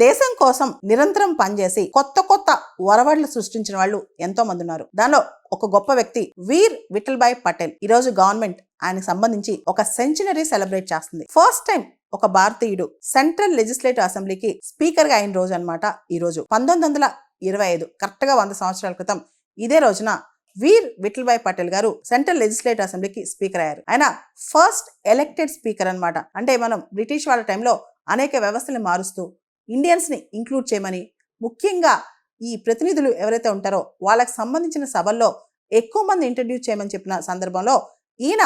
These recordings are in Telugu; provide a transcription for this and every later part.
దేశం కోసం నిరంతరం పనిచేసి కొత్త కొత్త ఒరవడులు సృష్టించిన వాళ్ళు ఎంతో మంది ఉన్నారు. దానిలో ఒక గొప్ప వ్యక్తి వీర్ విఠల్భాయ్ పటేల్. ఈ రోజు గవర్నమెంట్ ఆయనకు సంబంధించి ఒక సెంచరీ సెలబ్రేట్ చేస్తుంది. ఫస్ట్ టైం ఒక భారతీయుడు సెంట్రల్ లెజిస్లేటివ్ అసెంబ్లీకి స్పీకర్ గా అయిన రోజు అన్నమాట. ఈ రోజు 1925 కరెక్ట్ గా 100 సంవత్సరాల క్రితం ఇదే రోజున వీర్ విఠల్భాయ్ పటేల్ గారు సెంట్రల్ లెజిస్లేటివ్ అసెంబ్లీకి స్పీకర్ అయ్యారు. ఆయన ఫస్ట్ ఎలక్టెడ్ స్పీకర్ అన్నమాట. అంటే మనం బ్రిటిష్ వాళ్ళ టైంలో అనేక వ్యవస్థల్ని మారుస్తూ ఇండియన్స్ ని ఇంక్లూడ్ చేయమని, ముఖ్యంగా ఈ ప్రతినిధులు ఎవరైతే ఉంటారో వాళ్ళకి సంబంధించిన సభల్లో ఎక్కువ మంది ఇంట్రడ్యూస్ చేయమని చెప్పిన సందర్భంలో ఈయన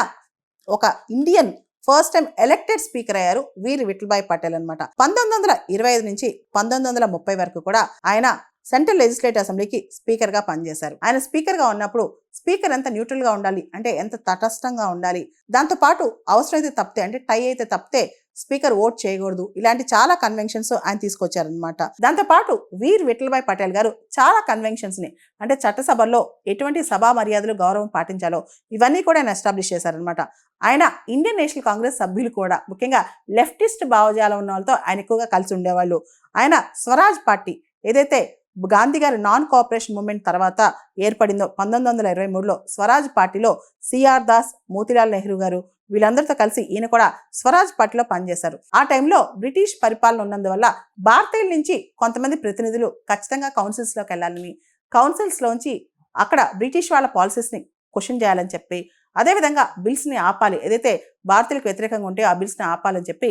ఒక Indian first time elected speaker అయ్యారు వీర్ విఠల్భాయ్ పటేల్ అనమాట. 1925 నుంచి 1930 వరకు కూడా ఆయన సెంట్రల్ లెజిస్లేటివ్ అసెంబ్లీకి స్పీకర్ గా పనిచేశారు. ఆయన స్పీకర్ గా ఉన్నప్పుడు స్పీకర్ ఎంత న్యూట్రల్ గా ఉండాలి అంటే ఎంత తటస్థంగా ఉండాలి, దాంతో పాటు అవసరమైతే తప్పితే అంటే టై అయితే తప్పితే స్పీకర్ ఓట్ చేయకూడదు, ఇలాంటి చాలా కన్వెన్షన్స్ ఆయన తీసుకొచ్చారనమాట. దాంతో పాటు వీర్ విఠల్భాయ్ పటేల్ గారు చాలా కన్వెన్షన్స్ ని అంటే చట్టసభల్లో ఎటువంటి సభా మర్యాదలు గౌరవం పాటించాలో ఇవన్నీ కూడా ఆయన ఎస్టాబ్లిష్ చేశారనమాట. ఆయన ఇండియన్ నేషనల్ కాంగ్రెస్ సభ్యులు కూడా ముఖ్యంగా లెఫ్టిస్ట్ భావజాలం ఉన్న వాళ్ళతో ఆయన ఎక్కువగా కలిసి ఉండేవాళ్ళు. ఆయన స్వరాజ్ పార్టీ ఏదైతే గాంధీ గారి నాన్ కోఆపరేషన్ మూవ్మెంట్ తర్వాత ఏర్పడిందో 1923లో స్వరాజ్ పార్టీలో సిఆర్ దాస్, మోతీలాల్ నెహ్రూ గారు వీళ్ళందరితో కలిసి ఈయన కూడా స్వరాజ్ పార్టీలో పనిచేశారు. ఆ టైంలో బ్రిటిష్ పరిపాలన ఉన్నందువల్ల భారతీయుల నుంచి కొంతమంది ప్రతినిధులు ఖచ్చితంగా కౌన్సిల్స్ లోకి వెళ్ళాలని, కౌన్సిల్స్ లోంచి అక్కడ బ్రిటిష్ వాళ్ళ పాలసీస్ ని క్వశ్చన్ చేయాలని చెప్పి, అదేవిధంగా బిల్స్ ని ఆపాలి, ఏదైతే భారతీయులకు వ్యతిరేకంగా ఉంటే ఆ బిల్స్ ని ఆపాలని చెప్పి